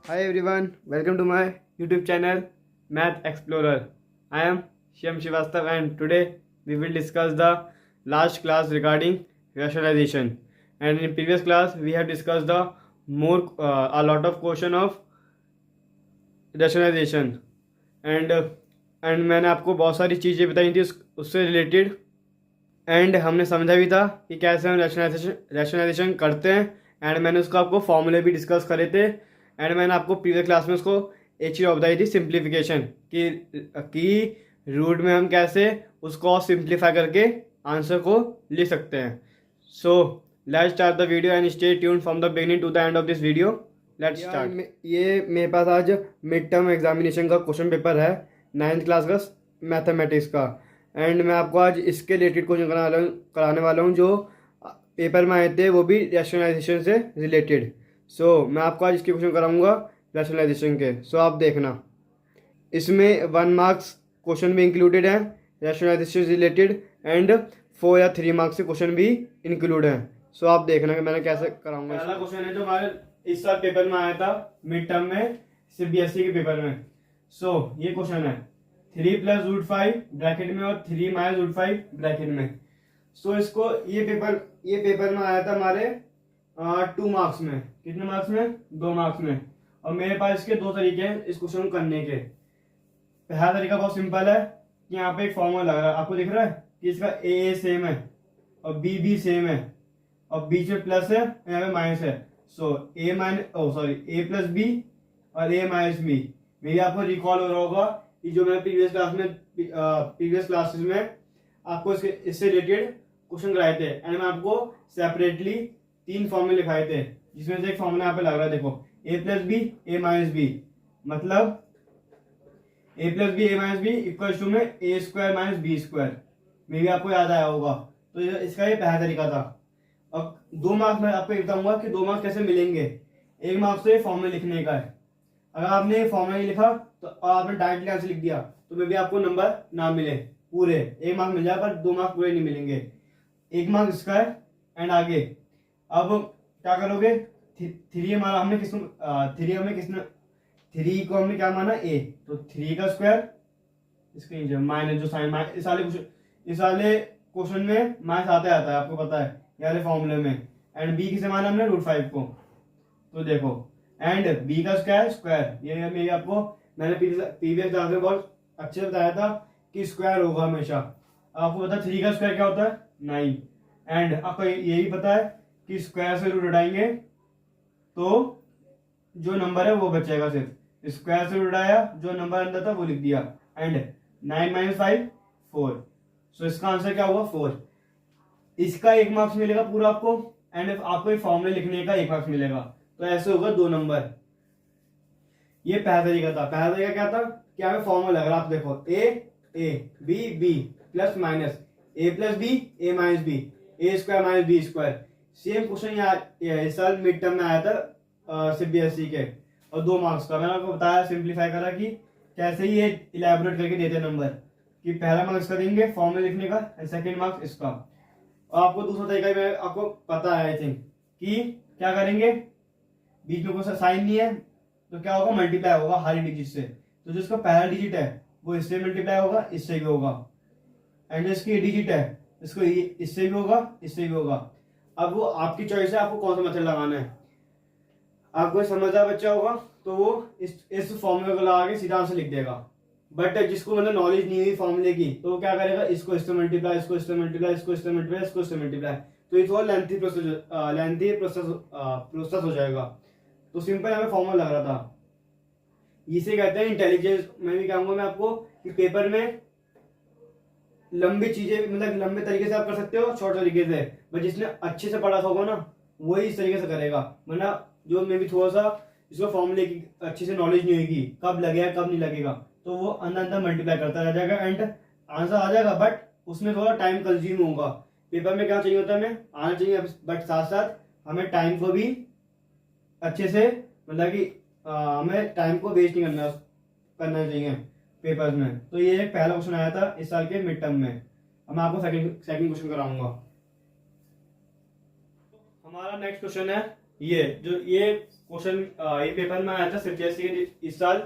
Hi everyone, welcome to my YouTube channel Math Explorer. I am Shyam Shivastav and today we will discuss the last class regarding rationalization. And in previous class we have discussed the a lot of question of rationalization and मैंने आपको बहुत सारी चीज़ें बताई थी उससे related and हमने समझा भी था कि कैसे हम रैशनलाइजेशन करते हैं एंड मैंने उसको आपको फॉर्मूले भी डिस्कस करे थे एंड मैंने आपको प्रीवियस क्लास में उसको एक चीज़ बताई थी सिंप्लीफिकेशन कि रूट में हम कैसे उसको सिंप्लीफाई करके आंसर को लिख सकते हैं. So let's start the video and stay tuned from the beginning to the end of this video. Let's start. ये मेरे पास आज मिड टर्म एग्जामिनेशन का क्वेश्चन पेपर है 9th क्लास का मैथमेटिक्स का एंड मैं आपको आज इसके रिलेटेड क्वेश्चन कराने वाला हूँ जो पेपर में आए थे वो भी रैशनलाइजेशन से रिलेटेड. सो मैं आपको आज इसके क्वेश्चन कराऊंगा रैशनलाइजेशन के. सो आप देखना इसमें 1 मार्क्स क्वेश्चन भी इंक्लूडेड है रैशनलाइजेशन से रिलेटेड एंड 4 या 3 मार्क्स के क्वेश्चन भी इंक्लूड हैं. सो आप देखना कि मैंने कैसे कराऊंगा. पहला क्वेश्चन है जो हमारे इस साल पेपर में आया था मिड टर्म में CBSE के पेपर में. सो ये क्वेश्चन है 3 + √5 ब्रैकेट में और 3 - √5 ब्रैकेट में. सो इसको ये पेपर में आया था हमारे 2 मार्क्स में. कितने मार्क्स में? 2 मार्क्स में. और मेरे पास इसके 2 तरीके हैं इस क्वेश्चन को करने के. पहला तरीका बहुत सिंपल है कि यहाँ पे एक फॉर्मूला लग रहा है आपको दिख रहा है कि इसका ए सेम है और बी सेम है और बीच में प्लस है यहाँ पे माइनस है. सो ए + बी और a - b. मे भी आपको रिकॉल हो रहा होगा कि जो मैं प्रीवियस क्लासेस में आपको इससे रिलेटेड क्वेश्चन कराए थे एंड मैं आपको सेपरेटली 3 फॉर्मूले लिखाए थे जिसमें से एक फॉर्मूला यहाँ पे लग रहा है. देखो a + b a - b मतलब a + b a - b equal to में a² - b². मे भी आपको याद आया होगा. तो इसका ये पहला तरीका था. अब 2 मार्क्स में आपको बताऊंगा कि 2 मार्क्स कैसे मिलेंगे. 1 मार्क्स तो ये फॉर्मूला लिखने का है. अगर आपने ये फॉर्मूला नहीं लिखा तो आपने डायरेक्टली आंसर लिख दिया तो मे भी आपको नंबर ना मिले पूरे. 1 मार्क्स मिल जाए पर 2 मार्क्स पूरे नहीं मिलेंगे. 1 मार्क्स इसका है एंड आगे अब क्या करोगे 3 हमारा हमने किसने 3 को हमने क्या माना a. तो 3 का स्क्वायर इसके नीचे माइनस जो साइन इस वाले क्वेश्चन में माइनस आता है आपको पता है ये वाले फॉर्मूले में. एंड b किसे माना हमने √5 को. तो देखो एंड b का स्क्वायर ये मेरी आपको मैंने प्रीवियस क्लास में बहुत अच्छे से बताया था कि स्क्वायर होगा हमेशा. आपको पता है 3 का स्क्वायर क्या होता है 9 एंड आपको ये भी पता है कि स्क्वायर से रूट हटाएंगे तो जो नंबर है वो बचेगा. सिर्फ स्क्वायर से रूट हटाया जो नंबर अंदर था वो लिख दिया एंड 9 - 5 4. सो इसका आंसर क्या हुआ 4. इसका 1 मार्क्स मिलेगा पूरा आपको एंड आपको एक फॉर्मूला लिखने का 1 मार्क्स मिलेगा. तो ऐसे होगा 2 नंबर. ये पहला तरीका था. पहला तरीका क्या था कि हमें फॉर्मूला लग रहा आप देखो a b plus minus a + b a - b a² - b². Same question इस साल मिड टर्म में आया था CBSE के और 2 मार्क्स का. मैंने आपको बताया सिंप्लीफाई करा कि कैसे ये इलेबोरेट करके देते नंबर कि पहला मार्क्स का देंगे फॉर्मूला लिखने का एंड सेकंड मार्क्स इसका. और आपको दूसरा तरीका भी आपको पता है आई थिंक कि क्या करेंगे बीच में कोई साइन नहीं है तो क्या होगा मल्टीप्लाई होगा हर डिजिट से. तो जो इसका पहला डिजिट है वो इससे मल्टीप्लाई होगा इससे भी होगा एंड इसकी डिजिट है इसको इससे भी होगा इससे भी होगा. अब वो आपकी चॉइस है आपको कौन सा मेथड लगाना है. आपको समझदार बच्चा होगा तो वो इस फॉर्मूले को लगा के सीधा आंसर लिख देगा. बट जिसको मतलब नॉलेज नहीं हुई फॉर्मूले की तो वो क्या करेगा इसको इससे मल्टीप्लाई इसको इससे मल्टीप्लाई इसको इससे मल्टीप्लाई इसको इससे मल्टीप्लाई. तो ये थोड़ा लेंथी प्रोसेस हो जाएगा. तो सिंपल हमें फॉर्मूला लग रहा था. इसे कहते हैं इंटेलिजेंस. मैं भी कहूंगा मैं आपको कि पेपर में लंबी चीजें मतलब लंबे तरीके से आप कर सकते हो शॉर्ट तरीके से. बट जिसने अच्छे से पढ़ा होगा ना वही इस तरीके से करेगा. वरना जो मैं भी थोड़ा सा इसको फॉर्मूले की अच्छे से नॉलेज नहीं होगी कब लगेगा कब नहीं लगेगा तो वो अंदर मल्टीप्लाई करता रह जाएगा एंड आंसर आ जाएगा बट उसमें थोड़ा टाइम कंज्यूम होगा. पेपर में क्या चाहिए होता है हमें आना चाहिए बट साथ साथ हमें टाइम को भी अच्छे से मतलब कि हमें टाइम को वेस्ट नहीं करना चाहिए पेपर्स में. तो ये एक पहला क्वेश्चन आया था इस साल के मिड टर्म में. अब मैं आपको सेकंड क्वेश्चन कराऊंगा. हमारा नेक्स्ट क्वेश्चन है ये क्वेश्चन ये पेपर में आया था सीबीएसई के इस साल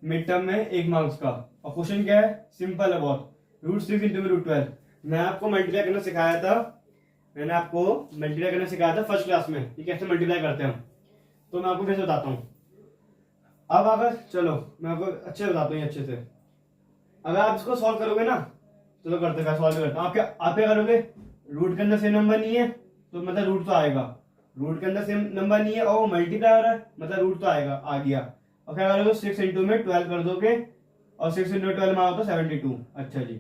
मिड टर्म में 1 मार्क्स का। और क्वेश्चन क्या है, सिंपल है बहुत, √6 इंटू में √12। मैं आपको मल्टीप्लाई करना सिखाया था, फर्स्ट क्लास में, ये कैसे मल्टीप्लाई करते हैं हम, तो मैं आपको फिर से बताता हूँ। अब अगर चलो मैं आपको अच्छे से बताता हूँ, अच्छे से। अगर आप इसको सॉल्व करोगे ना, चलो करते हैं, सॉल्व करते हैं। आप क्या करोगे, रूट के अंदर सेम नंबर नहीं है तो मतलब रूट तो आएगा, रूट के अंदर सेम नंबर नहीं है और वो मल्टीप्लाई हो रहा है मतलब रूट तो आएगा, आ गया। और क्या करोगे, 6 इंटू में 12 कर दोगे, और 6 इंटू 12 में होता है 72। अच्छा जी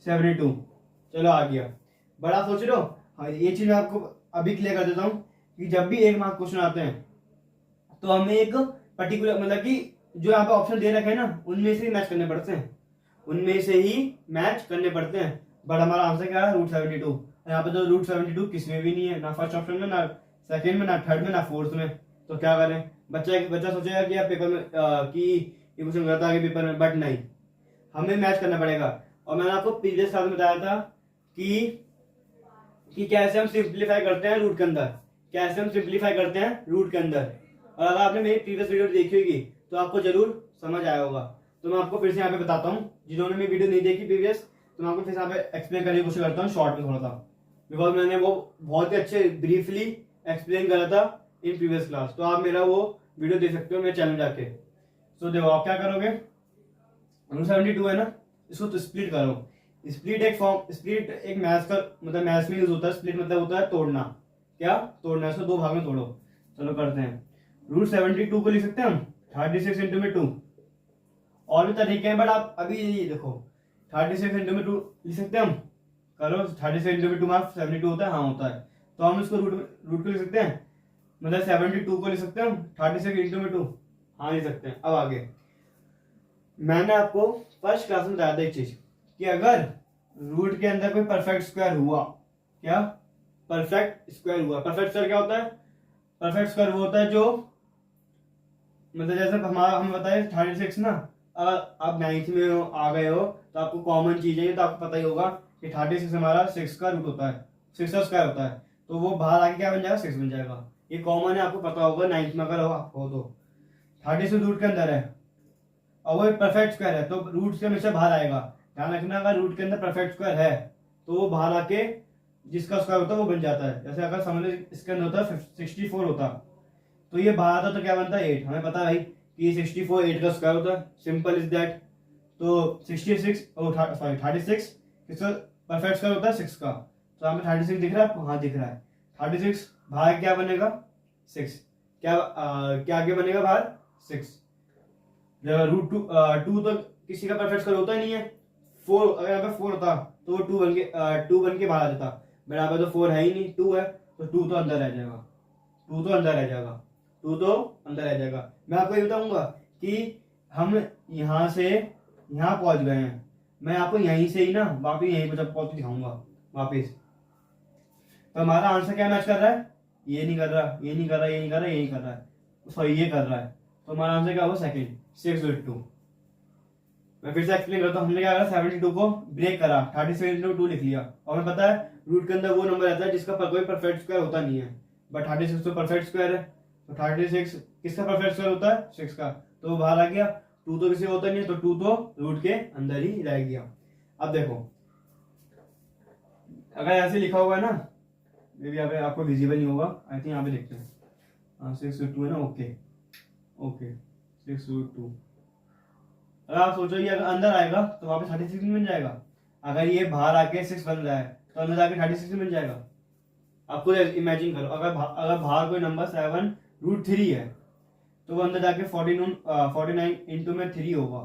72, चलो आ गया। बड़ा सोच रहे हो, हाँ ये चीज मैं आपको अभी क्लियर कर देता हूँ कि जब भी 1 मार्क क्वेश्चन आते हैं तो हमें एक पर्टिकुलर मतलब कि जो यहाँ पे ऑप्शन दे रखे हैं ना, उनमें से ही मैच करने पड़ते हैं, बट हमारा आंसर क्या है, √72। यहाँ पे तो √72 किसमें भी नहीं है, ना फर्स्ट ऑप्शन में, ना सेकंड में, ना थर्ड में, ना फोर्थ में। तो क्या करें, बच्चा सोचेगा कि यार पेपर में कि ये क्वेश्चन गलत आ गया पेपर में, बट नहीं, हमें मैच करना पड़ेगा। और मैंने आपको प्रीवियस क्लास में बताया था कि कैसे हम सिंप्लीफाई करते हैं रूट के अंदर, और अगर आपने मेरी प्रीवियस वीडियो देखी होगी तो आपको जरूर समझ आया होगा। तो मैं आपको फिर से यहाँ पे बताता हूँ, जिन्होंने मेरी वीडियो नहीं देखी प्रीवियस, तो मैं आपको फिर से यहाँ पे एक्सप्लेन करने की कोशिश करता हूँ शॉर्ट में थोड़ा सा, बिकॉज मैंने वो बहुत ही अच्छे ब्रीफली एक्सप्लेन करा था इन प्रीवियस क्लास। तो आप मेरा वो वीडियो देख सकते हो मेरे चैनल जाके। तो देखो आप क्या करोगे, √72 है ना, इसको तो स्प्लिट करो। स्प्लिट एक मैथ्स का मतलब मैथ्स में यूज होता है। स्प्लिट मतलब होता है तोड़ना, तोड़ना, इसको 2 भाग में तोड़ो। चलो करते हैं। √72 को लिख सकते हैं हम 36 इंटू में 2। और भी तरीके हैं बट आप अभी ये देखो, 36 इंटू में 2 लिख सकते हैं हम, करो 36 इंटू में 2 मार्क्स 72 होता है, हाँ होता है। तो हम इसको रूट को लिख सकते हैं, मतलब 72 को लिख सकते हैं हम 36 इंटू में 2, हाँ लिख सकते हैं। अब आगे मैंने आपको फर्स्ट क्लास में बताया था एक चीज कि अगर रूट के अंदर कोई परफेक्ट स्क्वायर हुआ, परफेक्ट स्क्वायर क्या होता है, परफेक्ट स्क्वायर वो होता है जो मतलब जैसे हम बताए 36 ना, अगर आप 9th में आ गए हो तो आपको कॉमन चीजें तो आपको पता ही होगा कि 36 हमारा 6 का रूट होता है, 6 का स्क्वायर होता है, तो वो बाहर आके क्या बन जाएगा, 6 बन जाएगा। ये कॉमन है, आपको पता होगा 9th में अगर हो तो 36 रूट के अंदर है और वो परफेक्ट स्क्वायर है तो रूट से हमेशा बाहर आएगा। ध्यान रखना, अगर रूट के अंदर परफेक्ट स्क्वायर है तो वो बाहर आके जिसका स्क्वायर होता है वो बन जाता है। जैसे अगर समझ इसके अंदर होता है 64 होता तो ये बाहर आता तो क्या बनता है 8। हमें पता है भाई कि 64 8 का स्क्वायर होता है, सिंपल इज दैट। तो 36 किसका परफेक्ट स्क्वायर होता है 6 का, तो हमें 36 दिख रहा है आपको, हाँ दिख रहा है। 36 बाहर क्या बनेगा 6, क्या आगे बनेगा बाहर 6। √2 तो किसी का परफेक्ट स्क्वायर होता ही नहीं है। 4 अगर यहाँ पे 4 होता तो वो 2 बन के बाहर आ जाता, बट यहाँ पे तो 4 है ही नहीं, 2 है, तो 2 तो अंदर रह जाएगा, 2 तो अंदर रह जाएगा। मैं आपको ये बताऊंगा कि हम यहाँ से यहाँ पहुंच गए हैं, मैं आपको यहीं से ही ना वापिस यहीं पर पहुंच के दिखाऊंगा वापिस। तो हमारा आंसर क्या मैच कर रहा है, ये नहीं कर रहा, यही कर रहा है, सॉरी ये कर रहा है। तो हमारा आंसर क्या होगा सेकंड 6/2। मैं फिर से एक्सप्लेन करता हूँ। हमने क्या करा, 72 को ब्रेक करा, 36/2 लिख लिया, और हमें पता है रूट के अंदर वो नंबर रहता है जिसका कोई परफेक्ट स्क्वायर होता नहीं है, बट 36 तो परफेक्ट स्क्वायर है। तो 36 किसका परफेक्ट स्क्वायर होता है 6 का, तो वो बाहर आ गया। 2 तो किसी होता नहीं है, तो 2 तो रूट के अंदर ही रह गया। अब देखो अगर ऐसे लिखा हुआ है ना, मे बी यहाँ पे आपको विजिबल नहीं होगा, आई थिंक यहाँ पे देखते हैं 6/2 है ना, ओके 6/2। अगर आप सोचो ये अगर अंदर आएगा तो वहां पे 36 में बन जाएगा, अगर ये बाहर आके 6 बन रहा है तो अंदर जाके 36 में बन जाएगा। आपको इमेजिन करो, अगर बाहर कोई नंबर 7√3 है तो वो अंदर जाके 49 इंटू में 3 होगा।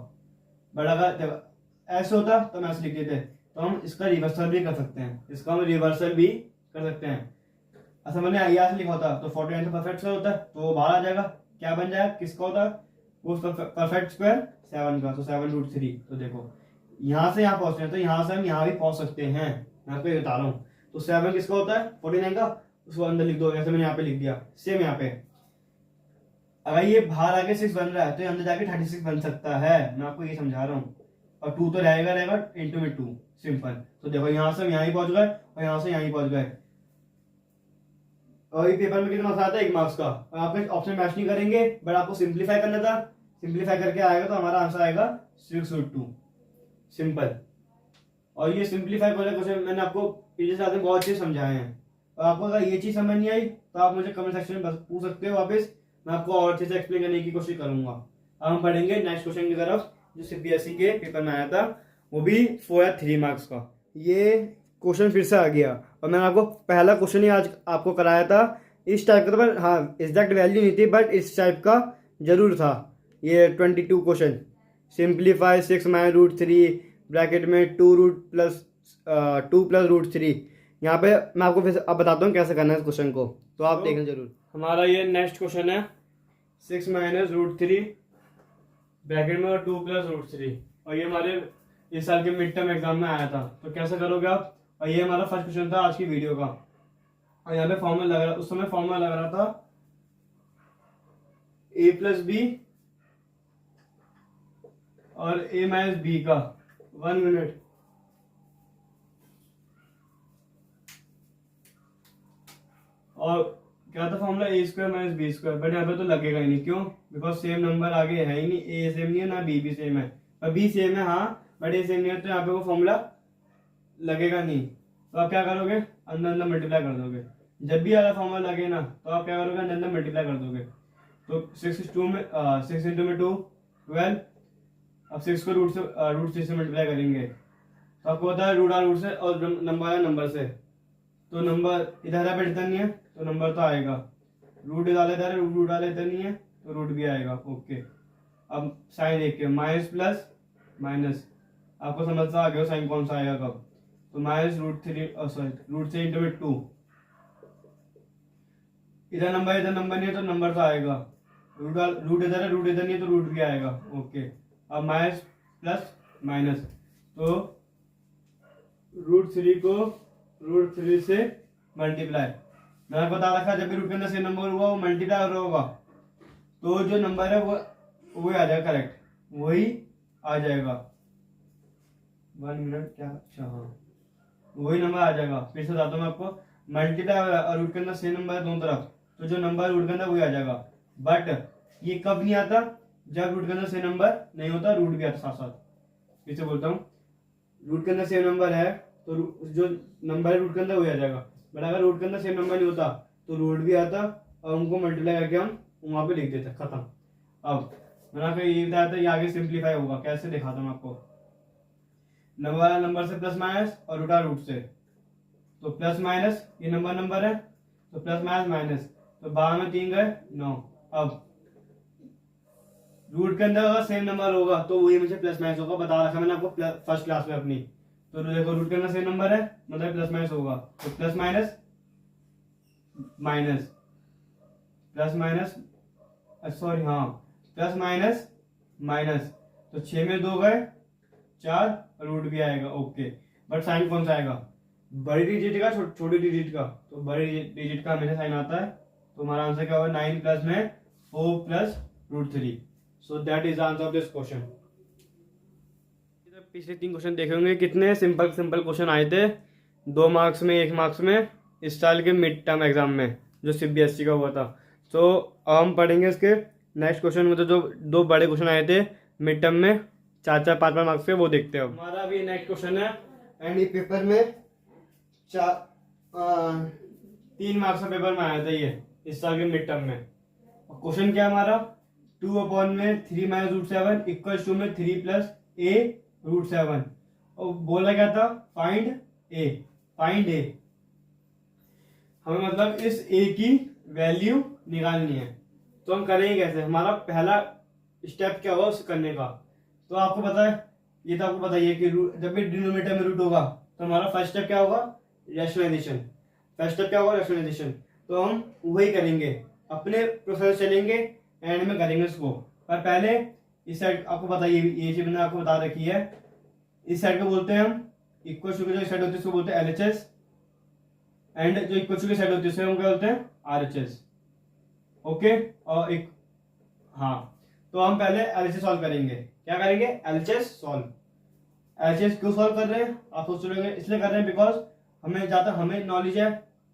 बट अगर ऐसे होता तो मैं ऐसे लिख देते, तो हम इसका रिवर्सल भी कर सकते हैं, अच्छा मैंने यहाँ से लिखा होता तो 49 तो परफेक्ट स्क्वायर होता है, तो वो बाहर आ जाएगा, क्या बन जाएगा, किसका होता है वो परफेक्ट स्क्वायर 7 का, तो 7√3। तो देखो यहाँ से यहाँ पहुंचते हैं तो यहाँ से हम यहाँ भी पहुंच सकते हैं, यहाँ पे बता रहा हूँ। तो 7 किसका होता है 49 का, उसको अंदर लिख दो, जैसे मैंने यहाँ पे लिख दिया। सेम यहाँ पे अगर ये बाहर आके 6 बन रहा है तो अंदर जाके 36 बन सकता है, मैं आपको ये समझा रहा हूँ। और 2 तो रहेगा इंटू में 2, सिंपल। तो देखो यहाँ से हम यहाँ ही पहुंच गए और यहाँ से यहाँ ही पहुंच गए। और ये पेपर में कितना मार्क्स आता है, 1 मार्क्स का। और आपके ऑप्शन मैच नहीं करेंगे, बट आपको सिंप्लीफाई करना था, सिंप्लीफाई करके आएगा तो हमारा आंसर आएगा 6√2, सिंपल। और ये सिंप्लीफाई वाला क्वेश्चन मैंने आपको पिछले साल में बहुत अच्छे समझाए हैं। और आपको अगर ये चीज समझ नहीं आई तो आप मुझे कमेंट सेक्शन में पूछ सकते हो वापस, मैं आपको और अच्छे से एक्सप्लेन करने की कोशिश करूंगा। अब हम पढ़ेंगे नेक्स्ट क्वेश्चन की तरफ, जो सीबीएसई के पेपर में आया था, वो भी 4 या 3 मार्क्स का। ये क्वेश्चन फिर से आ गया, और मैंने आपको पहला क्वेश्चन ही आज आपको कराया था इस टाइप का, तो हाँ एग्जैक्ट वैल्यू नहीं थी, बट इस टाइप का जरूर था। ये 22 क्वेश्चन, सिंप्लीफाई 6 - √3 ब्रैकेट में 2 + √3। यहाँ पे मैं आपको फिर अब बताता हूँ कैसे करना है इस क्वेश्चन को, तो आप देखें जरूर। हमारा ये नेक्स्ट क्वेश्चन है 6 - √3 ब्रैकेट में और 2 + √3, और ये हमारे इस साल के मिड टर्म एग्जाम में आया था। तो कैसे करोगे आप, और ये हमारा फर्स्ट क्वेश्चन था आज की वीडियो का। और यहाँ पे फॉर्मूला लग रहा, उस समय फॉर्मूला लग रहा था a + b और a - b का। 1 मिनट। और क्या था फॉर्मूला, a² - b², बट यहाँ पे तो लगेगा ही नहीं। क्यों? बिकॉज सेम नंबर आगे है ही नहीं, a सेम नहीं है ना b भी सेम है, और b सेम है हाँ, बट a सेम नहीं है, तो यहाँ पे वो फॉर्मूला लगेगा नहीं। तो आप क्या करोगे, अंदर अंदर मल्टीप्लाई कर दोगे। जब भी वाला फॉर्मूला लगे ना, तो आप क्या करोगे, अंदर अंदर मल्टीप्लाई कर दोगे। तो 6 × 2 में 6 × 2 12। अब 6 को √3 से मल्टीप्लाई करेंगे, तो आपको पता है रूट से और नंबर है नंबर से, तो नंबर इधर है बट इधर नहीं है, तो नंबर तो आएगा। रूट डाले इधर है, रूट डाले इधर नहीं है, तो रूट भी आएगा। ओके, अब साइन देख के माइनस प्लस माइनस, आपको समझता आ गया साइन कौन सा आएगा कब। तो -√3 सॉरी √3 × 2, इधर नंबर नहीं है, तो नंबर तो आएगा। रूट इधर है, रूट इधर नहीं है, तो रूट भी आएगा। ओके, अब माइनस प्लस माइनस, तो √3 को √3 से मल्टीप्लाई। मैंने बता रखा जब भी रूट के अंदर से नंबर हुआ वो मल्टीप्लाई हो रहा होगा, तो जो नंबर है वो वही आ जाएगा, करेक्ट वही आ जाएगा। 1 मिनट, क्या, अच्छा हाँ वही नंबर आ जाएगा। फिर से बताता हूँ मैं आपको, मल्टीप्लाई और रूट के अंदर सेम नंबर है दोनों तरफ, तो जो नंबर रूट के अंदर वही आ जाएगा। बट ये कब नहीं आता, जब रूट के अंदर सेम नंबर नहीं होता, रूट भी आता साथ साथ। फिर से बोलता हूँ, रूट के अंदर सेम नंबर है तो जो नंबर है रूट के अंदर वही आ जाएगा। बट अगर रूट के अंदर सेम नंबर नहीं होता तो रूट भी आता, और उनको मल्टीप्लाई करके हम वहां पे लिख देते, खत्म। अब मैंने आपको ये बताया था, ये आगे सिंप्लीफाई होगा, कैसे दिखाता हूँ आपको। नंबर वाला नंबर से प्लस माइनस और रूट से, तो प्लस माइनस ये नंबर है, तो प्लस माइनस माइनस, तो 12 में 3 गए 9। अब रूट के अंदर अगर सेम नंबर होगा तो वही मुझे प्लस माइनस होगा, बता रखा मैंने आपको फर्स्ट क्लास में अपनी। तो देखो रूट के अंदर सेम नंबर है, मतलब प्लस माइनस होगा, तो plus minus minus plus minus, sorry हाँ प्लस माइनस माइनस, तो 6 में 2 गए 4, रूट भी आएगा। ओके, बट साइन कौन सा आएगा, बड़ी डिजिट का छोटी डिजिट का, तो बड़ी डिजिट का हमेशा साइन आता है। तो हमारा आंसर क्या होगा, 9 प्लस में 4 plus √3। So that is answer of this question. पिछले 3 क्वेश्चन देखे होंगे, कितने सिंपल सिंपल क्वेश्चन आए थे, 2 मार्क्स में 1 मार्क्स में, इस साल के मिड टर्म एग्जाम में जो सीबीएसई का हुआ था। तो हम पढ़ेंगे इसके नेक्स्ट क्वेश्चन में, तो जो 2 बड़े क्वेश्चन आए थे मिड टर्म में 4-4 5-5 मार्क्स के, वो देखते हैं। हमारा अभी नेक्स्ट क्वेश्चन है, एंड ये पेपर में 3 मार्क्स का पेपर में आया था ये इस साल के मिड टर्म में। क्वेश्चन क्या है हमारा, 2/3 - √7 इक्वल्स टू में 3 + a √7, और बोला क्या था, फाइंड a। हमें मतलब इस a की वैल्यू निकालनी है। तो हम करेंगे कैसे, हमारा पहला स्टेप क्या होगा उसे करने का, तो आपको पता है, ये तो आपको पता ही है कि जब भी डिनोमिनेटर में रूट होगा तो हमारा फर्स्ट स्टेप क्या होगा, रैशनलाइजेशन। तो हम वही करेंगे, अपने प्रोसेस चलेंगे, एंड में करेंगे इसको। पर पहले इस साइड आपको पता है, ये चीज मैंने आपको बता रखी है, इस साइड को बोलते हैं हम इक्वल टू, जो साइड होती है उसको बोलते हैं LHS, एंड जो इक्वल टू की साइड होती है उसे हम क्या बोलते हैं RHS। ओके, और एक हाँ, तो हम पहले LHS सॉल्व करेंगे। क्या करेंगे, LHS सॉल्व। LHS क्यों सॉल्व कर रहे हैं आप सोच रहे होंगे, इसलिए कर रहे हैं बिकॉज हमें ज्यादा हमें नॉलेज है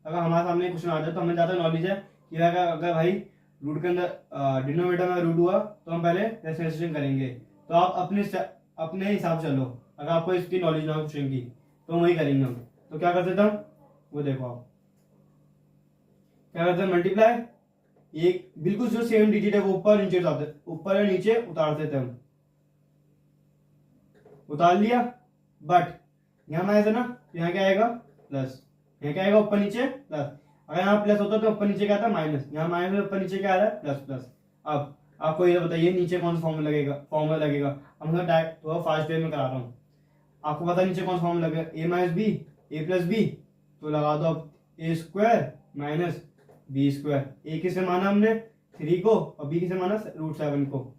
अगर हमारे सामने क्वेश्चन आ जाए तो हमें ज़्यादा नॉलेज है कि अगर भाई रूट के अंदर डिनोमिनेटर में रूट हुआ तो हम पहले रेशनलाइजेशन करेंगे। तो आप अपने हिसाब से चलो, अगर आपको इसकी नॉलेज ना हो क्वेश्चन की तो वही करेंगे हम। तो क्या करते थे हम, वो देखो आप क्या करते हैं, मल्टीप्लाई एक बिल्कुल जो सेम डिजिट है वो ऊपर नीचे उतारते, ऊपर या नीचे उतारते थे हम, उतार लिया। बट यहाँ माइनस है ना, तो यहाँ क्या आएगा प्लस, यहाँ क्या आएगा ऊपर नीचे प्लस। अगर यहाँ प्लस होता तो ऊपर नीचे क्या था माइनस, यहाँ माइनस ऊपर नीचे क्या आ रहा है प्लस प्लस। अब आपको ये बताइए नीचे कौन सा फॉर्मूला लगेगा। अब मैं डायरेक्ट थोड़ा फास्ट वे में करा रहा हूँ, आपको पता नीचे कौन सा फॉर्मूला लगेगा, ए माइनस बी ए प्लस बी। तो लगा दो अब ए स्क्वायर माइनस बी स्क्वायर। ए किसे माना हमने 3 को और बी किसे माना √7 को।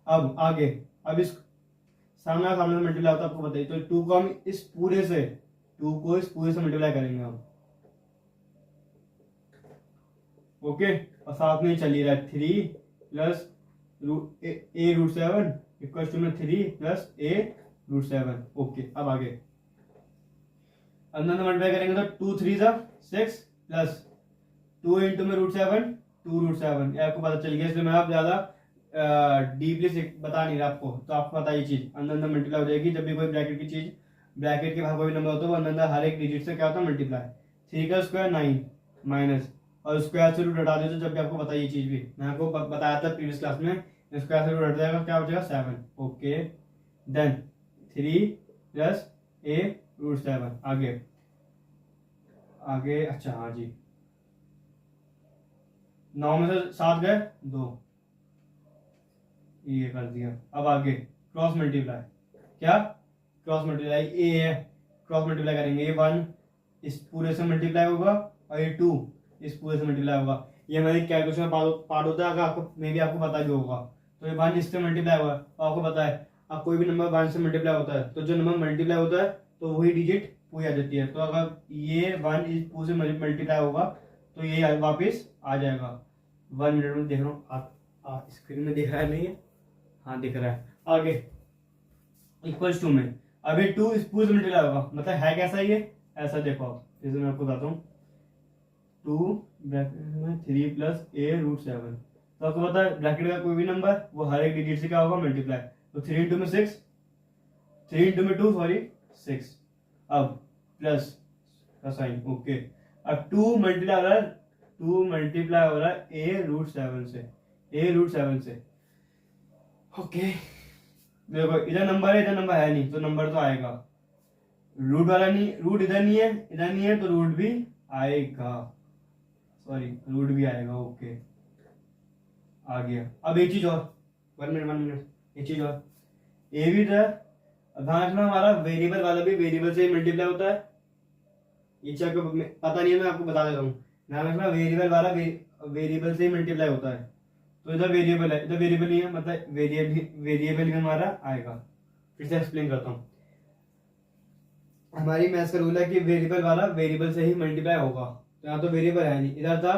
अब आगे, अब इस सामने सामने मल्टीप्लाई होता है आपको बताइए, तो 2 को हम इस पूरे से मल्टीप्लाई करेंगे हम। ओके, और साथ में चली रहा है 3 प्लस a√7 इक्वल टू में 3 प्लस a√7। ओके, अब आगे अंदर मल्टीप्लाई करेंगे तो 2 3 6 प्लस 2 इंटू में √7 2√7। आपको पता चल गया, इसलिए मैं आप ज्यादा डीपली बता नहीं रहा आपको, तो आपको पता ये चीज अंदर मल्टीप्लाई हो जाएगी। जब भी कोई ब्रैकेट की चीज, ब्रैकेट के बाहर कोई नंबर होता है वो अंदर हर एक डिजिट से क्या होता है मल्टीप्लाई। 3 का स्क्वायर 9 माइनस और स्क्वायर से रूट हटा देते, जब भी आपको पता ये चीज भी मैं आपको बताया था प्रीवियस क्लास में, स्क्वायर से रूट हट जाएगा क्या बचेगा 7। Okay, then 3 plus a√7। आगे आगे अच्छा हाँ जी, 9 में से 7 गए 2, ये कर दिया। अब आगे क्रॉस मल्टीप्लाई, क्या क्रॉस मल्टीप्लाई, ए है क्रॉस मल्टीप्लाई करेंगे, ये 1 इस पूरे से मल्टीप्लाई होगा और ये 2 इस पूरे से मल्टीप्लाई होगा। ये हमारी कैलकुलेशन पार्ट होता है, अगर आपको मे भी आपको पता भी होगा। तो ये 1 इससे मल्टीप्लाई हुआ तो आपको पता है अब कोई भी नंबर 1 से मल्टीप्लाई होता है तो जो नंबर मल्टीप्लाई होता है तो वही डिजिट पूरी आ जाती है। तो अगर ये 1 इस पूरे से मल्टीप्लाई होगा तो ये वापिस आ जाएगा। 1 मिनट में देख रहा हूँ, आप स्क्रीन में दिख रहा है नहीं है, हाँ दिख रहा है। आगे इक्वल्स टू में अभी 2 इस पूरे से मल्टीप्लाई होगा, मतलब है कैसा ये ऐसा, देखो आप जैसे मैं आपको बताता हूँ 2 ब्रैकेट में 3 प्लस a√7। तो आपको पता है ब्रैकेट का कोई भी नंबर वो हर एक डिजिट से क्या होगा मल्टीप्लाई। तो 3 इंटू में 6, 3 इंटू में 2 सॉरी 6। अब प्लस का साइन, ओके। अब 2 मल्टीप्लाई हो रहा है a√7 से। ओके, देखो इधर नंबर है नहीं तो नंबर तो आएगा, रूट वाला नहीं, रूट इधर नहीं है तो रूट भी आएगा, सॉरी रूट भी आएगा। ओके, आ गया। अब एक चीज और, 1 मिनट, एक चीज और, ए भी था। ध्यान रखना हमारा वेरिएबल वाला भी वेरिएबल से मल्टीप्लाई होता है, ये चीज आपको पता नहीं है, मैं आपको बता देता हूँ। ध्यान रखना वेरिएबल वाला वेरिएबल से मल्टीप्लाई होता है। तो इधर वेरिएबल है, इधर वेरिएबल नहीं है, मतलब वेरिएबल भी हमारा आएगा। फिर से एक्सप्लेन करता हूँ, हमारी मैथ्स का रूल है कि वेरिएबल वाला वेरिएबल से ही मल्टीप्लाई होगा। तो यहाँ तो वेरिएबल है नहीं, इधर था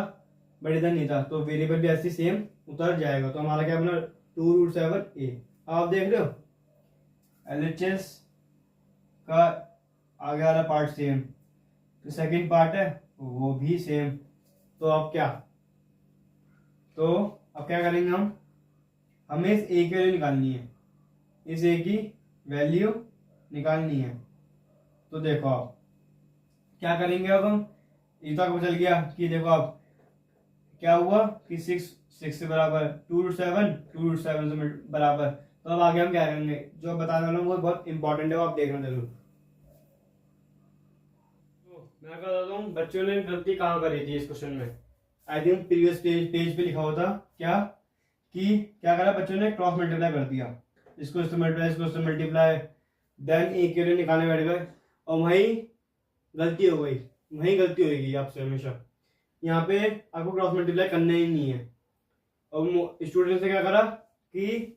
बट इधर नहीं था, तो वेरिएबल भी ऐसे सेम उतर जाएगा। तो हमारा क्या बना 2√7a। आप देख रहे हो LHS का आगे वाला पार्ट सेम, तो सेकंड पार्ट है वो भी सेम। तो अब क्या करेंगे हमें इस a की वैल्यू निकालनी है, इस a की वैल्यू निकालनी है। तो देखो आप क्या करेंगे, अब हम ये तो आपको चल गया कि देखो आप क्या हुआ कि 6 से बराबर 2√7 से बराबर। तो अब आगे हम क्या करेंगे, जो बताने वाला हूँ वो बहुत इंपॉर्टेंट है, वो आप देखना जरूर। तो मैं क्या बताता हूँ बच्चों ने गलती कहाँ करी थी इस क्वेश्चन में। आई थिंक प्रीवियस पेज पे लिखा हुआ था क्या करा बच्चों ने, क्रॉस मल्टीप्लाई कर दिया, इसको इससे मल्टीप्लाई, देन ए के लिए निकालने बैठ गए और वही गलती हो गई, वही गलती होगी आपसे हमेशा। यहाँ पे आपको क्रॉस मल्टीप्लाई करना ही नहीं है। और स्टूडेंट ने क्या करा कि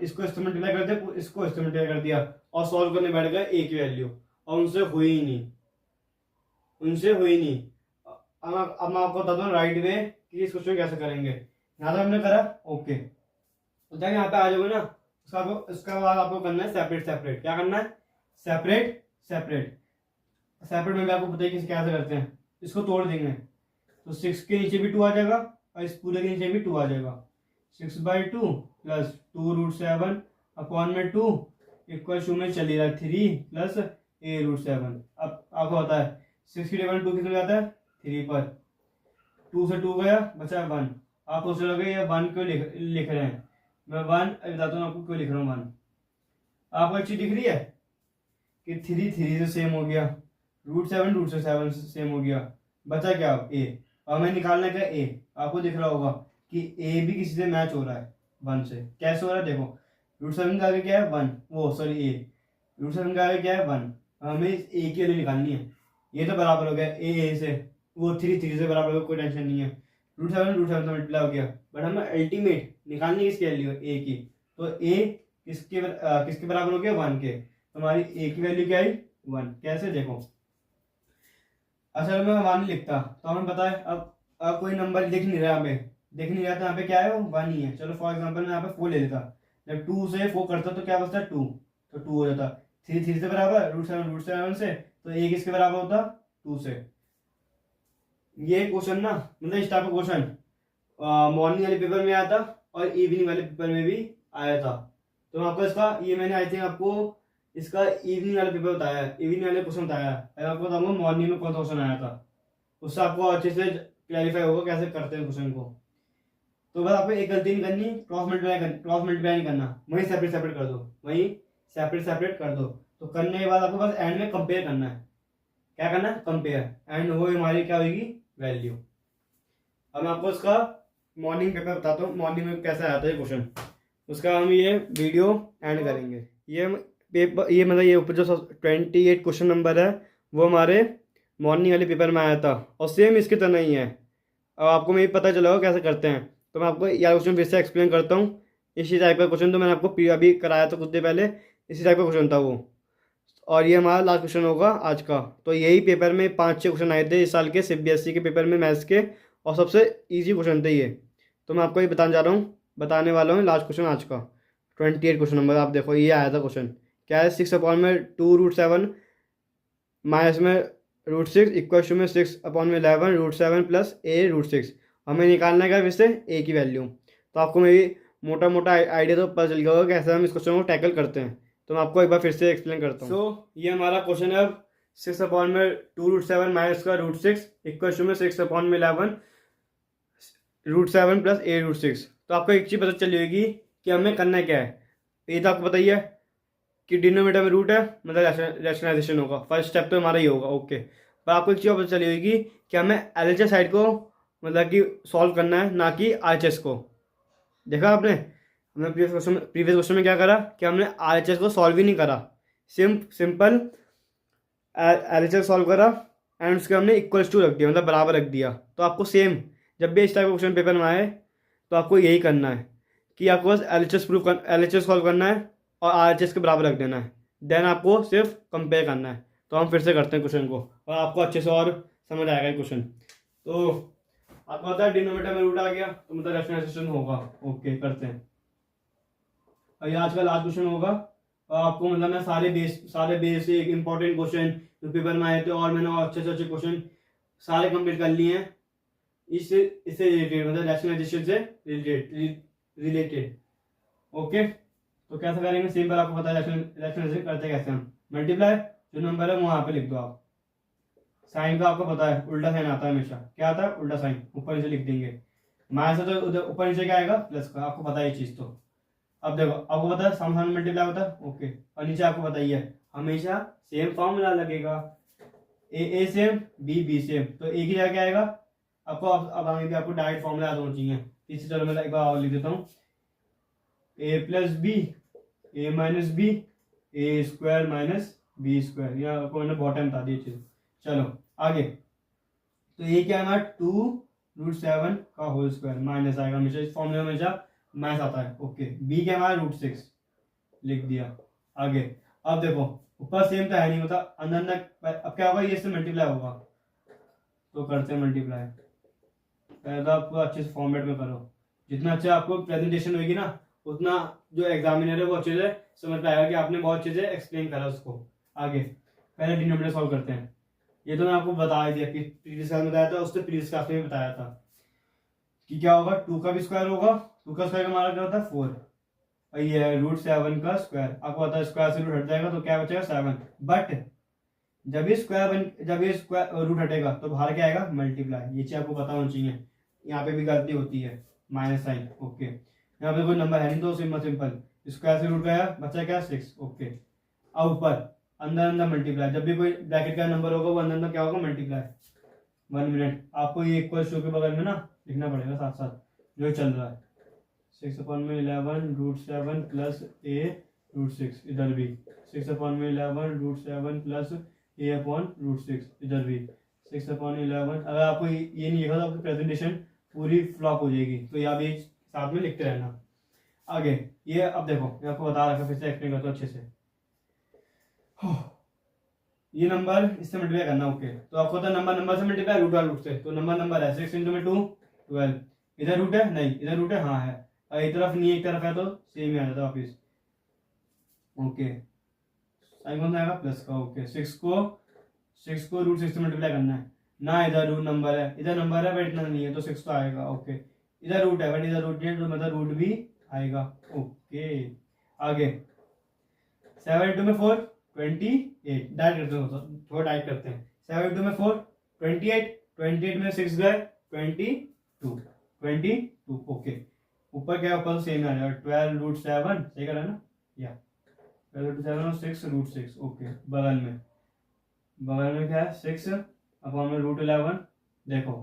इसको इससे मल्टीप्लाई कर दिया, इसको इससे मल्टीप्लाई कर दिया और सॉल्व करने बैठ गए ए की वैल्यू, और उनसे हुई ही नहीं। अब मैं आपको बताता हूँ राइट वे कि इस क्वेश्चन कैसे करेंगे। यहाँ तक हमने करा, ओके। तो जब यहाँ पे आ जाओगे ना उसका बाद आपको करना है सेपरेट। क्या करना है, सेपरेट में भी आपको पता है कि कैसे करते हैं। इसको तोड़ देंगे तो 6 के नीचे भी 2 आ जाएगा और इस पूरे के नीचे भी 2 आ जाएगा। 6/2 प्लस 2√7 अपॉन में 2 इक्वल टू में चली रहा है 3 प्लस a√7। अब आपको होता है 6 की डिवाइड 2 कितने में जाता है 3 पर, 2 से 2 गया बचा 1। आप सोच रहे ये 1 क्यों लिख रहे हैं, मैं 1 बताता हूँ आपको क्यों लिख रहा हूँ 1। आपको एक चीज दिख रही है कि 3 3 से सेम हो गया, √7 से सेम हो गया, बचा क्या a। और हमें निकालना क्या a। आपको दिख रहा होगा कि a भी किसी से मैच हो रहा है 1 से। कैसे हो रहा है देखो, √7 का आगे क्या है 1, वो सॉरी a, √7 का आगे क्या है 1, हमें a की वैल्यू निकालनी है। ये तो बराबर हो गया a से, वो 3 3 से बराबर हो गया, कोई टेंशन नहीं है। √7 से मल्टीप्लाई हो गया, बट हमें अल्टीमेट निकालनी किसकी वैल्यू है a की, तो a किसके बराबर हो गया 1 के, तो हमारी a की वैल्यू क्या आई 1। कैसे देखो, असल में 1 लिखता तो हमें पता है अब कोई नंबर दिख नहीं रहा, हमें दिख नहीं रहा तो यहाँ पे क्या है वो 1 ही है। चलो फॉर एग्जांपल मैं यहाँ पे 4 ले लेता, जब 2 से 4 करता तो क्या बचता 2, तो 2 हो जाता। 3 3 से बराबर, √7 से, तो a किसके बराबर होता 2 से। ये क्वेश्चन ना, मतलब इस टाइप का क्वेश्चन मॉर्निंग वाले पेपर में आया था और इवनिंग वाले पेपर में भी आया था। तो आपको इसका ये मैंने आई थिंक आपको इसका इवनिंग वाले पेपर बताया है, इवनिंग वाले क्वेश्चन बताया है। मैं आपको बताऊंगा मॉर्निंग में कौन सा क्वेश्चन आया था, उससे आपको अच्छे से क्लैरिफाई होगा कैसे करते हैं क्वेश्चन को। तो बस आपको एक गलती नहीं करनी, क्रॉस मल्टीप्लाई नहीं करना, वहीं सेपरेट कर दो, वहीं सेपरेट कर दो। तो करने के बाद आपको बस एंड में कंपेयर करना है। क्या करना है कंपेयर, एंड वो हमारी क्या होगी वैल्यू। अब मैं आपको इसका मॉर्निंग पेपर बताता हूँ, मॉर्निंग में कैसे आता है क्वेश्चन, उसका हम ये वीडियो एंड करेंगे। ये पेपर ये मतलब ये ऊपर जो 28 क्वेश्चन नंबर है वो हमारे मॉर्निंग वाले पेपर में आया था और सेम इसकी तरह ही है। अब आपको मैं पता चला कैसे करते हैं, तो मैं आपको यह क्वेश्चन फिर से एक्सप्लेन करता हूँ। इसी टाइप का क्वेश्चन तो मैंने आपको अभी कराया था कुछ देर पहले, इसी टाइप का क्वेश्चन था वो, और ये हमारा लास्ट क्वेश्चन होगा आज का। तो यही पेपर में 5-6 क्वेश्चन आए थे इस साल के CBSE के पेपर में मैथ्स के, और सबसे ईजी क्वेश्चन थे ये। तो मैं आपको ये बताने वाला हूँ लास्ट क्वेश्चन आज का 28 क्वेश्चन नंबर। आप देखो ये आया था क्वेश्चन, क्या है 6/2√7 माइनस में √6 इक्वल टू में 6/11 √7 प्लस a√6। हमें निकालना है फिर से a की वैल्यू। तो आपको मेरी मोटा मोटा आइडिया तो पता चल गया होगा कैसे हम इस क्वेश्चन को टैकल करते हैं। तो मैं आपको एक बार फिर से एक्सप्लेन करता हूँ। ये हमारा क्वेश्चन है, 6/2√7 माइनस का √6 इक्वल टू में 6/11 √7 प्लस a√6। तो आपको एक चीज़ पता चली होगी कि हमें करना क्या है। ये तो आपको पता ही है कि डिनोमिनेटर में रूट है, मतलब रैशनलाइजेशन होगा, फर्स्ट स्टेप तो हमारा ही होगा ओके। पर आपको एक चीज़ पता चली होगी कि हमें LHS साइड को मतलब कि सॉल्व करना है, ना कि RHS को। देखा आपने, हमने प्रीवियस क्वेश्चन में क्या करा कि हमने RHS को सॉल्व ही नहीं करा, सिंपल LHS सॉल्व करा एंड उसके हमने इक्वल्स टू रख दिया, मतलब बराबर रख दिया। तो आपको सेम जब भी इस टाइप का क्वेश्चन पेपर में आए तो आपको यही करना है कि आपको बस LHS सॉल्व करना है और RHS के बराबर रख देना है, देन आपको सिर्फ कंपेयर करना है। तो हम फिर से करते हैं क्वेश्चन को और आपको अच्छे से और समझ आएगा ये क्वेश्चन। तो आपको पता है डिनोमिनेटर में रूट आ गया तो मतलब रैशनलाइजेशन होगा, ओके करते हैं। और ये आज का लास्ट क्वेश्चन होगा, और आपको मतलब मैं सारे बेसिक इंपॉर्टेंट क्वेश्चन जो पेपर में आए थे और मैंने और अच्छे से अच्छे क्वेश्चन सारे कंप्लीट कर लिए हैं इससे रिलेटेड, मतलब रैशनलाइजेशन से रिलेटेड ओके। तो कैसे करेंगे सिंपल, आपको पता है रैशनलाइजेशन करते कैसे हम। मल्टीप्लाई जो नंबर है वो वहाँ पे लिख दो आप, साइन का आपको पता है उल्टा साइन आता है हमेशा, क्या आता है उल्टा साइन, ऊपर नीचे लिख देंगे। माइनस है तो उधर ऊपर नीचे क्या आएगा प्लस का, आपको पता है ये चीज़। तो अब देखो आपको पता है सामने मल्टीप्लाई होता है ओके, और नीचे आपको पता ही है हमेशा सेम फॉर्मूला लगेगा, ए सेम बी सेम। तो एक ही जगह क्या आएगा आपको, अब आगे आपको डायरेक्ट फॉर्मूला याद होना चाहिए। इससे चलो मैं एक बार और लिख देता हूँ, a plus B A minus B A square minus B square, या आपको मैंने बॉटम बता दी चीज। चलो आगे, तो ये क्या है हमारा 2√7 का होल स्क्वायर माइनस आएगा, हमेशा इस फॉर्मूले में हमेशा माइनस आता है ओके। बी क्या हमारा √6 लिख दिया। आगे अब देखो ऊपर सेम तो है नहीं, मतलब अंदर अब क्या होगा, ये से मल्टीप्लाई होगा। तो करते हैं मल्टीप्लाई, पहले तो आपको अच्छे से फॉर्मेट में करो, जितना अच्छा आपको प्रेजेंटेशन होगी ना उतना जो एग्जामिनर है वो अच्छे से समझ पाएगा कि आपने बहुत अच्छे से एक्सप्लेन करा उसको। आगे पहले डिनोमिनेटर सॉल्व करते हैं, ये तो मैं आपको बता ही दिया, प्रीवियस क्लास में बताया था, उससे प्रीवियस क्लास में बताया था कि क्या होगा, 2 का भी स्क्वायर होगा, 2 का स्क्वायर का हमारा क्या होता है 4, और ये है √7 का स्क्वायर, आपको पता है स्क्वायर से रूट हट जाएगा तो क्या बचेगा 7, बट जब ये स्क्वायर रूट हटेगा तो बाहर क्या आएगा मल्टीप्लाई, ये चीज आपको पता होनी चाहिए, यहाँ पे भी गलती होती है, माइनस साइन, ओके, यहाँ पे कोई नंबर है नहीं तो सिंपल स्क्वायर से रूट गया, बचा क्या 6, ओके, अब ऊपर अंदर अंदर मल्टीप्लाई, जब भी कोई ब्रैकेट का नंबर होगा वो अंदर अंदर क्या होगा मल्टीप्लाई, 1 मिनट, आपको ये इक्वल शो के बगल में ना लिखना पड़ेगा साथ साथ जो चल रहा है, 6/11 √7 प्लस a√6, इधर भी 6/11 √7 प्लस a/√6, इधर भी 6/11, अगर आपको ये नहीं लिखा तो आपकी प्रेजेंटेशन पूरी फ्लॉप हो जाएगी, तो ये आप ये साथ में लिखते रहना। आगे ये अब देखो मैं आपको बता रखा, फिर से एक्सप्लेन करता हूँ अच्छे से। ये नंबर इससे मल्टीप्लाई करना, ओके, तो आपको होता है नंबर से मल्टीप्लाई, √√, से, तो नंबर है 6 × 2 12, इधर रूट है नहीं, इधर रूट है हाँ है, और एक तरफ नहीं एक तरफ है तो सेम ही आ जाता है वापिस, ओके, साइन कौन सा आएगा प्लस का, ओके, 6 को √6 से मल्टीप्लाई करना है ना, इधर रूट नंबर है, इधर नंबर है बट इतना नहीं है तो 6 तो आएगा, ओके, इधर रूट है बट इधर रूट नहीं है तो मतलब रूट भी आएगा, ओके, आगे 7 × 4 28, डायरेक्ट करते हैं, थोड़ा डायरेक्ट करते हैं, 7 × 4 28, 28 में 6 गए 22, ओके, ऊपर क्या ऊपर सेम आ जाएगा 12 √7, सही कर रहा है ना, या 12 √7 और 6 √6, ओके, बगल में क्या है 6 अपॉन में √11, देखो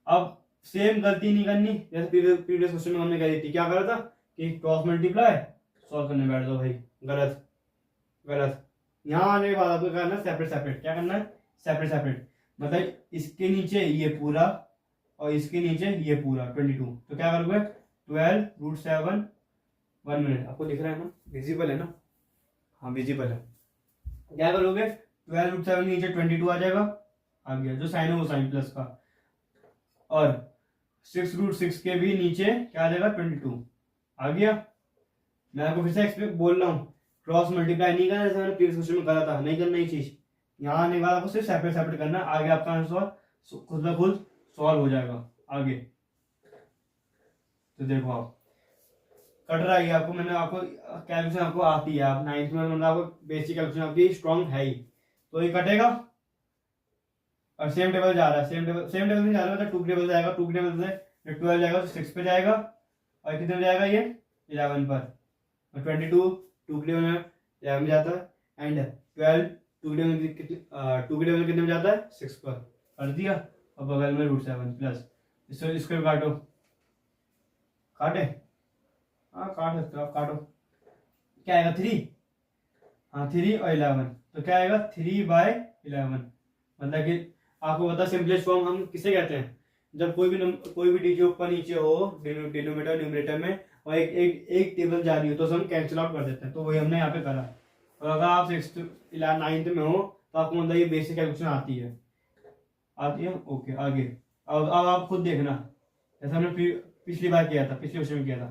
अब सेम गलती नहीं करनी जैसे प्रीवियस क्वेश्चन में हमने करी थी, क्या करा था कि क्रॉस मल्टीप्लाई सॉल्व करने बैठ जाओ भाई, गलत, यहाँ आने के बाद आपको करना है सेपरेट, क्या करना है सेपरेट, मतलब इसके नीचे ये पूरा और इसके नीचे ये पूरा 22, तो क्या करोगे 12 √7, 1 मिनट, आपको दिख रहा है ना, विजिबल है ना, हाँ विजिबल है, क्या करोगे 12 √7 नीचे 22 आ जाएगा, आ गया, जो साइन है वो साइन प्लस का, और 6 √6 के भी नीचे क्या आ जाएगा 22 आ गया। मैं आपको फिर से एक्सप्लेन बोल रहा हूँ, क्रॉस मल्टीप्लाई नहीं करना जैसे मैंने प्रीवियस क्वेश्चन में करा था, नहीं करना ये चीज, यहाँ आने के बाद आपको सिर्फ सेपरेट करना, आगे आपका आंसर खुद ब खुद सॉल्व हो जाएगा। आगे तो देखो आप कट रहा है आपको, मैंने आपको कैलकुलेशन आपको आती है, आप 9th में मतलब आपको बेसिक कैलकुलेशन आपकी स्ट्रॉन्ग है ही, तो ये कटेगा और सेम टेबल जा रहा है, सेम टेबल नहीं जा रहा है, 2 टेबल जाएगा, 2 टेबल से 12 जाएगा तो 6 पे जाएगा, और कितने जाएगा ये 11 पर, और 22 2 टेबल में 11 में जाता है, एंड 12 2 टेबल में कितने में जाता है 6 पर, कर दिया, और बगल में √7 प्लस, इसको काटो, काटे, हाँ काट सकते हो आप, काटो, क्या आएगा 3, हाँ 3 और 11, तो क्या आएगा 3/11, मतलब कि आपको पता सिंपलेस्ट फॉर्म हम किसे कहते हैं, जब कोई भी डिजिट ऊपर नीचे हो डिनोमिनेटर न्यूमरेटर में और एक टेबल जा रही हो तो हम कैंसिल आउट कर देते हैं, तो वही हमने यहाँ पे करा। और अगर आप 9th में हो तो आपको मतलब ये बेसिक कैलकुलेशन आती है, ओके। आगे अब आप खुद देखना, जैसे हमने पिछली बार किया था, पिछले क्वेश्चन में किया था,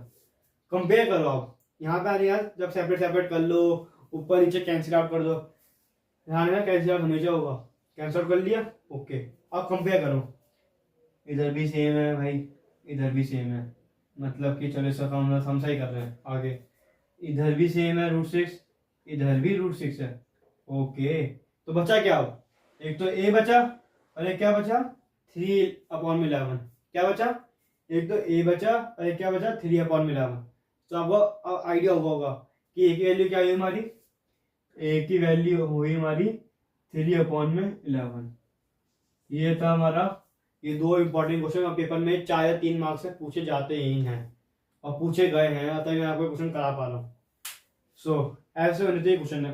कंपेयर करो आप, यहाँ पे आने यार जब सेपरेट कर लो, ऊपर नीचे कैंसिल आउट कर दो, ध्यान में कैंसिल आउट नीचे होगा, कैंसिल आउट कर लिया, ओके। अब कंपेयर करो, इधर भी सेम है भाई, इधर भी सेम है, मतलब कि चलो इसका हम सही कर रहे हैं। आगे इधर भी सेम है √6, इधर भी √6 है, ओके। तो बचा क्या, अब एक तो a बचा और एक क्या बचा 3/11, क्या बचा, एक तो a बचा और एक क्या बचा 3/11। तो आपको आइडिया होगा कि a की वैल्यू क्या हुई हमारी, a की वैल्यू हुई हमारी 3/11। ये था हमारा, ये 2 इंपॉर्टेंट क्वेश्चन पेपर में 4 या 3 मार्क्स से पूछे जाते ही हैं और पूछे गए हैं, अतः मैं आपको क्वेश्चन करा पा रहा हूँ। सो ऐसे होने चाहिए क्वेश्चन है,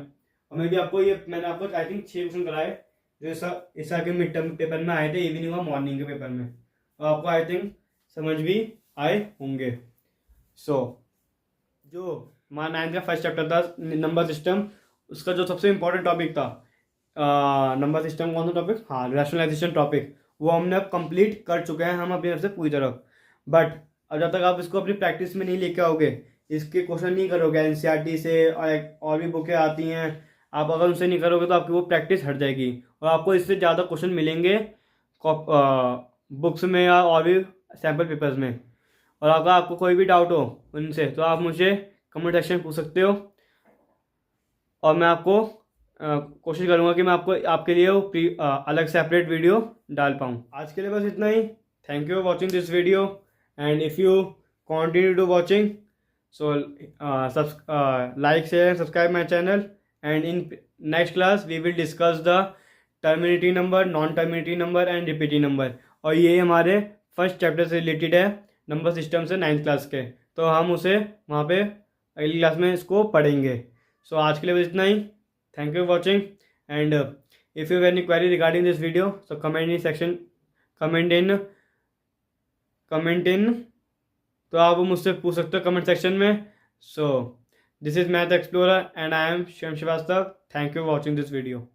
और मैंने आपको आई थिंक 6 क्वेश्चन कराए जो इस के मिड टर्म पेपर में आए थे, इवनिंग और मॉर्निंग के पेपर में, और आपको आई थिंक समझ भी आए होंगे। सो जो हमारा 9th का फर्स्ट चैप्टर था नंबर सिस्टम, उसका जो सबसे इम्पोर्टेंट टॉपिक था नंबर सिस्टम, कौन सा टॉपिक, हाँ रैशनलाइजेशन टॉपिक, वो हमने अब कंप्लीट कर चुके हैं हम अपनी तरफ से पूरी तरह। बट अब जब तक आप इसको अपनी प्रैक्टिस में नहीं लेके आओगे, इसके क्वेश्चन नहीं करोगे एनसीईआरटी से और भी बुकें आती हैं, आप अगर उनसे नहीं करोगे तो आपकी वो प्रैक्टिस हट जाएगी और आपको इससे ज़्यादा क्वेश्चन मिलेंगे बुक्स में या और भी सैम्पल पेपर्स में। और अगर आपको कोई भी डाउट हो उनसे तो आप मुझे कमेंट सेक्शन में पूछ सकते हो और मैं आपको कोशिश करूँगा कि मैं आपको आपके लिए वो अलग सेपरेट वीडियो डाल पाऊँ। आज के लिए बस इतना ही। Thank you for watching this video and if you continue to watching so like, share and subscribe my channel, and in next class we will discuss the terminating number, non terminating number and repeating number। और ये हमारे first chapter से related है number system से 9th class के, तो हम उसे वहाँ पे अगली क्लास में इसको पढ़ेंगे। सो आज के लिए बस इतना ही। Thank you for watching and if you have any query regarding this video so comment in तो आप मुझसे पूछ सकते हो कमेंट सेक्शन में। So this is Math Explorer and I am Shivam Shrivastava. Thank you for watching this video.